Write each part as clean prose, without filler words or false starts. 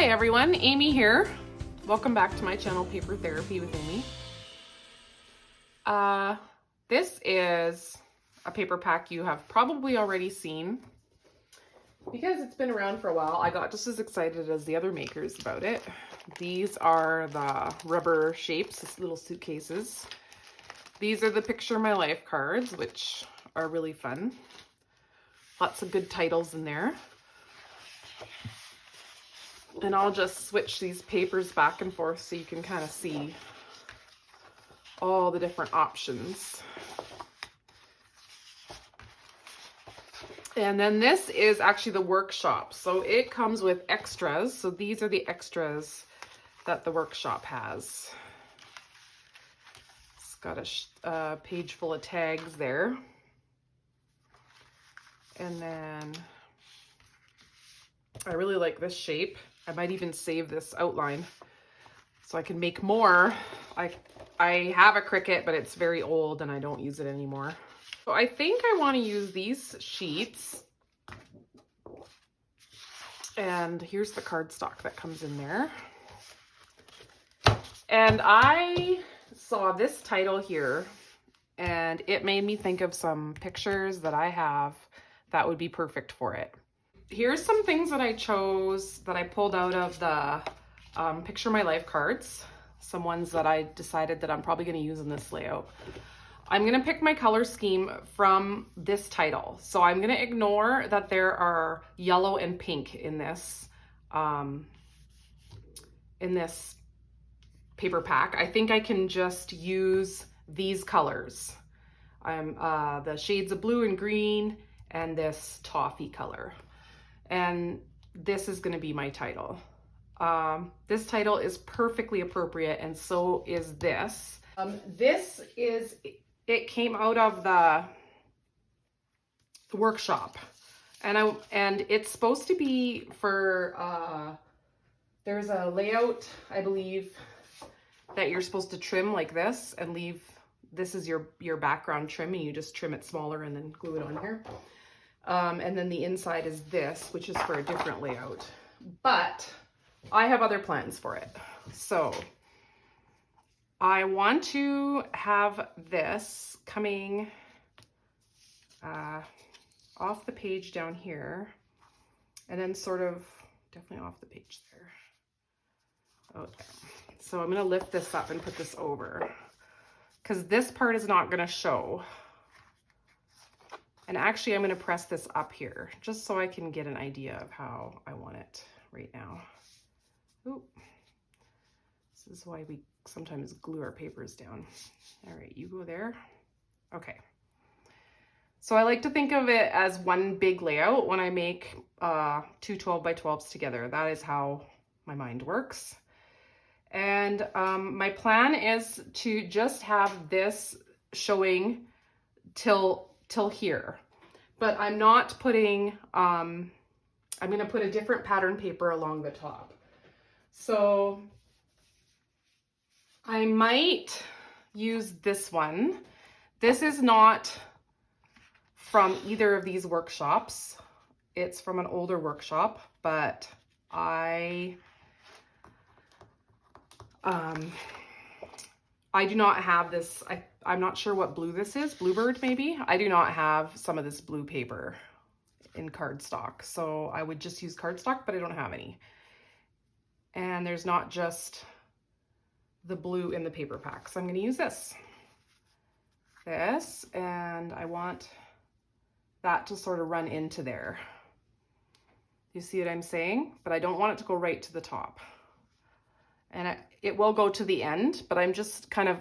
everyone, Amy here. Welcome back to my channel, Paper Therapy with Amy. This is a paper pack you have probably already seen because it's been around for a while. I got just as excited as the other makers about it. These are the rubber shapes, this little suitcases. These are the Picture My Life cards, which are really fun. Lots of good titles in there. And I'll just switch these papers back and forth so you can kind of see all the different options. And then this is actually the workshop. So it comes with extras. So these are the extras that the workshop has. It's got a page full of tags there. And then I really like this shape. I might even save this outline so I can make more. I have a Cricut, but it's very old and I don't use it anymore. So I think I want to use these sheets. And here's the cardstock that comes in there. And I saw this title here and it made me think of some pictures that I have that would be perfect for it. Here's some things that I chose that I pulled out of the Picture My Life cards. Some ones that I decided that I'm probably going to use in this layout. I'm going to pick my color scheme from this title. So I'm going to ignore that there are yellow and pink in this paper pack. I think I can just use these colors. The shades of blue and green and this toffee color. And this is going to be my title. This title is perfectly appropriate, and so is this. It came out of the workshop, and it's supposed to be for, there's a layout, I believe, that you're supposed to trim like this and leave, this is your background trim, and you just trim it smaller and then glue it on here. And then the inside is this, which is for a different layout. But I have other plans for it. So I want to have this coming off the page down here, and then sort of definitely off the page there. Okay. So I'm going to lift this up and put this over because this part is not going to show. And actually, I'm going to press this up here just so I can get an idea of how I want it right now. Ooh. This is why we sometimes glue our papers down. All right, you go there. Okay. So I like to think of it as one big layout when I make two 12 by 12s together. That is how my mind works. And my plan is to just have this showing till here, but I'm not putting, I'm going to put a different pattern paper along the top. So I might use this one. This is not from either of these workshops. It's from an older workshop, but I do not have this. I'm not sure what blue this is, Bluebird maybe. I do not have some of this blue paper in cardstock. So I would just use cardstock, but I don't have any. And there's not just the blue in the paper pack. So I'm gonna use this. And I want that to sort of run into there. You see what I'm saying? But I don't want it to go right to the top. And it will go to the end, but I'm just kind of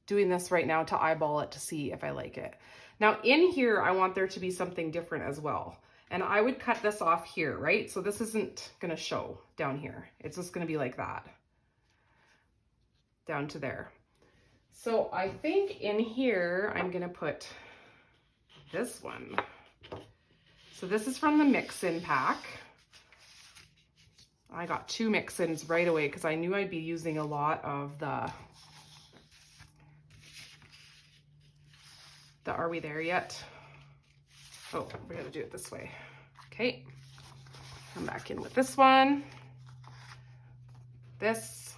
doing this right now to eyeball it to see if I like it. Now in here, I want there to be something different as well. And I would cut this off here, right? So this isn't gonna show down here. It's just gonna be like that, down to there. So I think in here, I'm gonna put this one. So this is from the mix-in pack. I got 2 mix-ins right away because I knew I'd be using a lot of the Are We There Yet? Oh, we gotta do it this way. Okay, come back in with this one. this.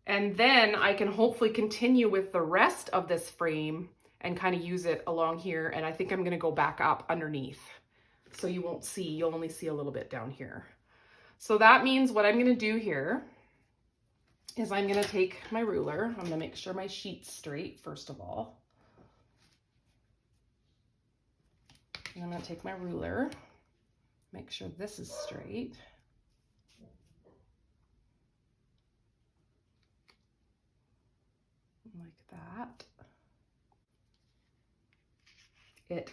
And then I can hopefully continue with the rest of this frame and kind of use it along here. And I think I'm gonna go back up underneath. So you won't see, you'll only see a little bit down here. So that means what I'm gonna do here is I'm gonna take my ruler. I'm gonna make sure my sheet's straight first of all. And I'm gonna take my ruler, make sure this is straight. Like that.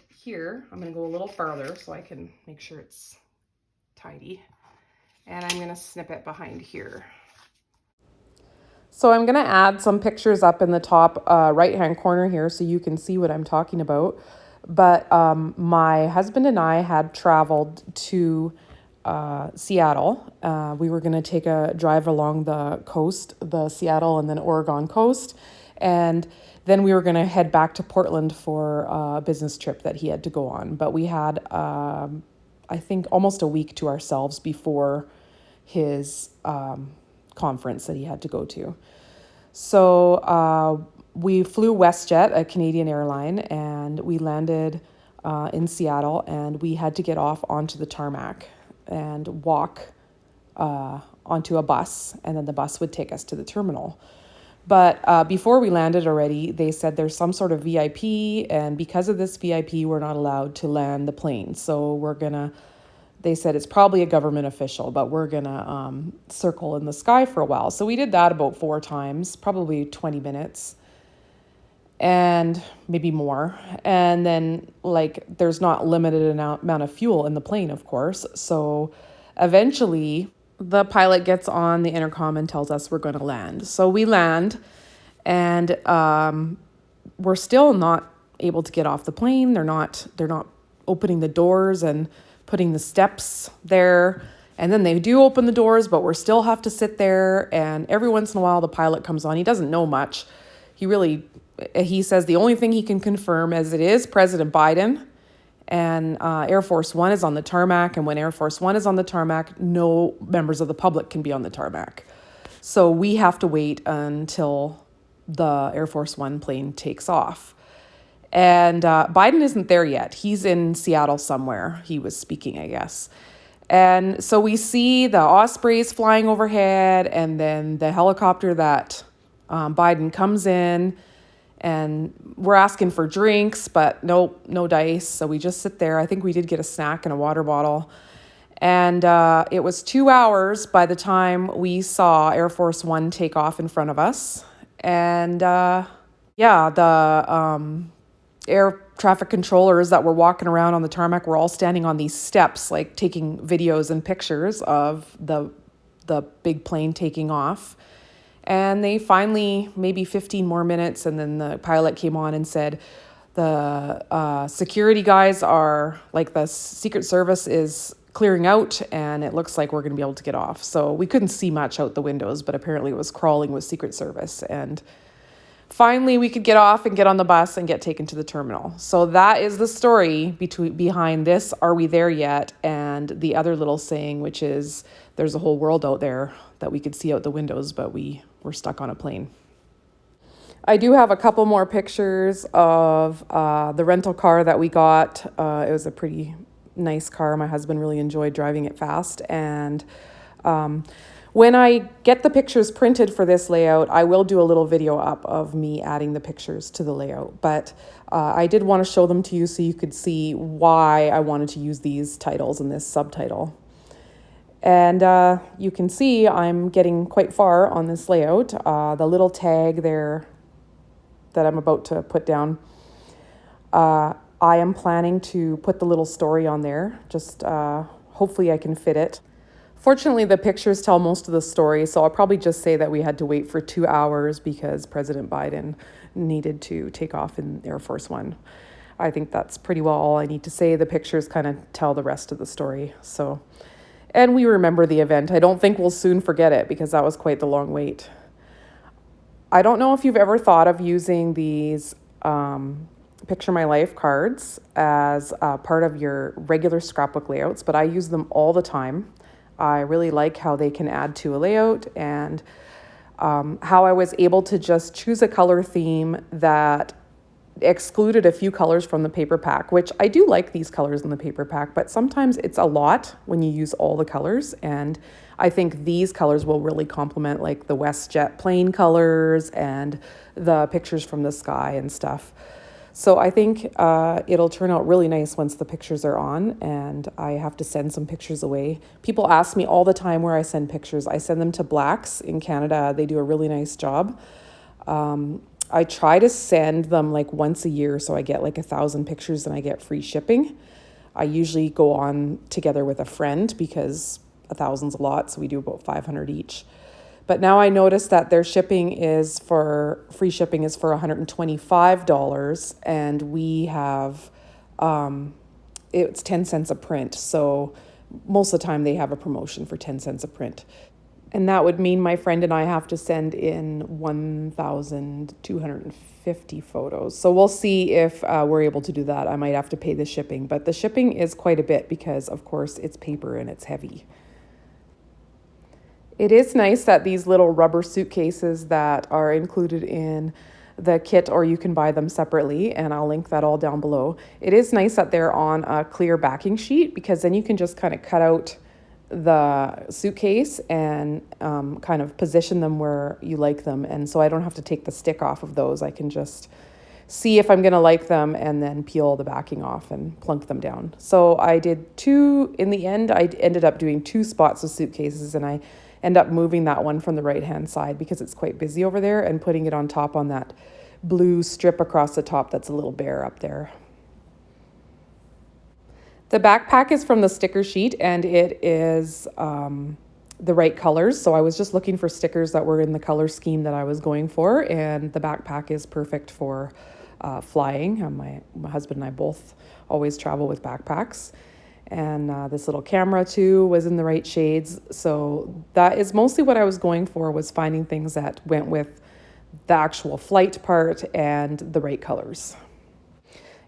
Here, I'm gonna go a little farther so I can make sure it's tidy. And I'm gonna snip it behind here. So I'm gonna add some pictures up in the top right-hand corner here so you can see what I'm talking about. But my husband and I had traveled to Seattle. We were gonna take a drive along the coast, the Seattle and then Oregon coast. And then we were gonna head back to Portland for a business trip that he had to go on. But we had, I think, almost a week to ourselves before his conference that he had to go to. So we flew WestJet, a Canadian airline, and we landed in Seattle, and we had to get off onto the tarmac and walk onto a bus, and then the bus would take us to the terminal. But before we landed already, they said there's some sort of VIP, and because of this VIP, we're not allowed to land the plane. So they said it's probably a government official, but we're gonna circle in the sky for a while. So we did that about 4 times, probably 20 minutes, and maybe more. And then there's not limited amount of fuel in the plane, of course. So eventually the pilot gets on the intercom and tells us we're going to land. So we land, and we're still not able to get off the plane. They're not opening the doors and putting the steps there. And then they do open the doors, but we still have to sit there. And every once in a while, the pilot comes on. He doesn't know much. He says the only thing he can confirm is it is President Biden, and Air Force One is on the tarmac. And when Air Force One is on the tarmac, no members of the public can be on the tarmac. So we have to wait until the Air Force One plane takes off. And Biden isn't there yet. He's in Seattle somewhere. He was speaking, I guess. And so we see the Ospreys flying overhead, and then the helicopter that Biden comes in, and we're asking for drinks, but nope, no dice. So we just sit there. I think we did get a snack and a water bottle. And it was 2 hours by the time we saw Air Force One take off in front of us. And the air traffic controllers that were walking around on the tarmac were all standing on these steps, taking videos and pictures of the big plane taking off. And they finally, maybe 15 more minutes, and then the pilot came on and said, the security guys are, the Secret Service is clearing out, and it looks like we're going to be able to get off. So we couldn't see much out the windows, but apparently it was crawling with Secret Service. And finally we could get off and get on the bus and get taken to the terminal. So that is the story behind this "Are we there yet?" and the other little saying, which is there's a whole world out there that we could see out the windows, but we were stuck on a plane. I do have a couple more pictures of the rental car that we got. It was a pretty nice car. My husband really enjoyed driving it fast. And when I get the pictures printed for this layout, I will do a little video up of me adding the pictures to the layout. But I did want to show them to you so you could see why I wanted to use these titles and this subtitle. And you can see I'm getting quite far on this layout. The little tag there that I'm about to put down, I am planning to put the little story on there. Just hopefully I can fit it. Fortunately, the pictures tell most of the story, so I'll probably just say that we had to wait for 2 hours because President Biden needed to take off in Air Force One. I think that's pretty well all I need to say. The pictures kind of tell the rest of the story. And we remember the event. I don't think we'll soon forget it because that was quite the long wait. I don't know if you've ever thought of using these Picture My Life cards as part of your regular scrapbook layouts, but I use them all the time. I really like how they can add to a layout, and how I was able to just choose a color theme that excluded a few colors from the paper pack, which I do like these colors in the paper pack, but sometimes it's a lot when you use all the colors. And I think these colors will really complement like the WestJet plain colors and the pictures from the sky and stuff. So I think it'll turn out really nice once the pictures are on, and I have to send some pictures away. People ask me all the time where I send pictures. I send them to Blacks in Canada. They do a really nice job. I try to send them like once a year, so I get like 1,000 pictures and I get free shipping. I usually go on together with a friend because 1,000's a lot, so we do about 500 each. But now I noticed that their shipping is for, free shipping is for $125, and we have, it's 10 cents a print. So most of the time they have a promotion for 10 cents a print. And that would mean my friend and I have to send in 1,250 photos. So we'll see if we're able to do that. I might have to pay the shipping, but the shipping is quite a bit because, of course, it's paper and it's heavy. It is nice that these little rubber suitcases that are included in the kit, or you can buy them separately, and I'll link that all down below. It is nice that they're on a clear backing sheet, because then you can just kind of cut out the suitcase and kind of position them where you like them. And so I don't have to take the stick off of those. I can just see if I'm going to like them and then peel the backing off and plunk them down. So I did two, in the end, I ended up doing 2 spots of suitcases, and I end up moving that one from the right-hand side because it's quite busy over there, and putting it on top on that blue strip across the top that's a little bare up there. The backpack is from the sticker sheet, and it is the right colors. So I was just looking for stickers that were in the color scheme that I was going for, and the backpack is perfect for flying. My husband and I both always travel with backpacks. And this little camera too was in the right shades. So that is mostly what I was going for, was finding things that went with the actual flight part and the right colors.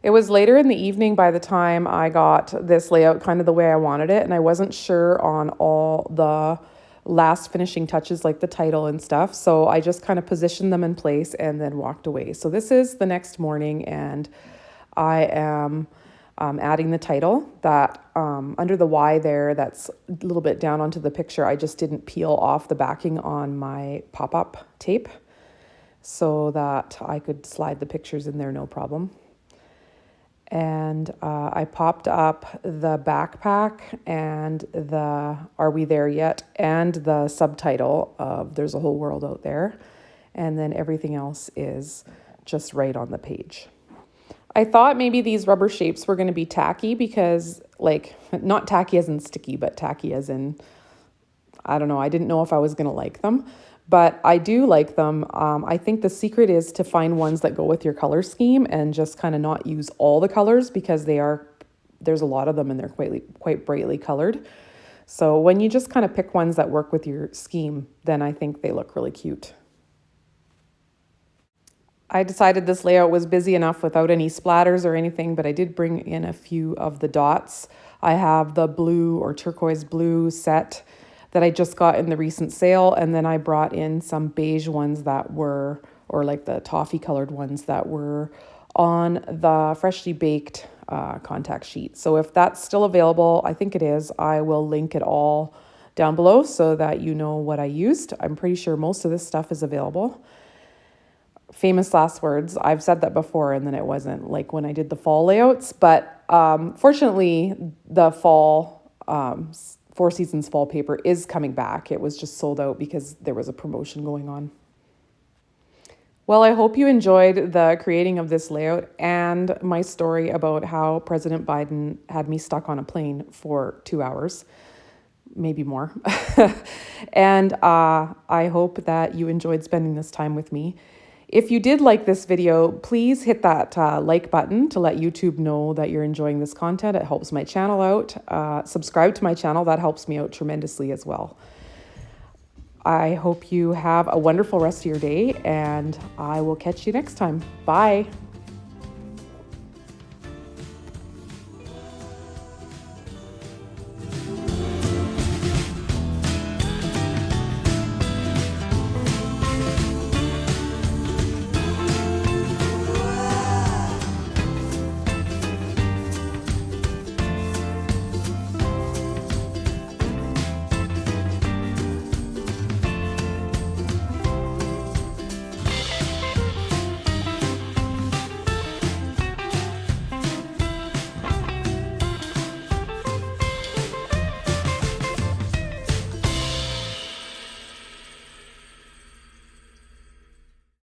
It was later in the evening by the time I got this layout kind of the way I wanted it, and I wasn't sure on all the last finishing touches like the title and stuff. So I just kind of positioned them in place and then walked away. So this is the next morning, and I am adding the title that under the Y there, that's a little bit down onto the picture. I just didn't peel off the backing on my pop-up tape so that I could slide the pictures in there no problem. And I popped up the backpack and the "Are we there yet?" and the subtitle of "There's a whole world out there," and then everything else is just right on the page. I thought maybe these rubber shapes were going to be tacky, because, like, not tacky as in sticky, but tacky as in, I don't know, I didn't know if I was going to like them. But I do like them. I think the secret is to find ones that go with your color scheme and just kind of not use all the colors, because there's a lot of them and they're quite brightly colored. So when you just kind of pick ones that work with your scheme, then I think they look really cute. I decided this layout was busy enough without any splatters or anything, but I did bring in a few of the dots. I have the blue or turquoise blue set that I just got in the recent sale, and then I brought in some beige ones that were, or like the toffee colored ones that were on the freshly baked contact sheet. So if that's still available, I think it is, I will link it all down below so that you know what I used. I'm pretty sure most of this stuff is available. Famous last words. I've said that before and then it wasn't, like when I did the fall layouts, but fortunately the fall, Four Seasons fall paper is coming back. It was just sold out because there was a promotion going on. Well, I hope you enjoyed the creating of this layout and my story about how President Biden had me stuck on a plane for 2 hours, maybe more. And I hope that you enjoyed spending this time with me. If you did like this video, please hit that like button to let YouTube know that you're enjoying this content. It helps my channel out. Subscribe to my channel. That helps me out tremendously as well. I hope you have a wonderful rest of your day, and I will catch you next time. Bye.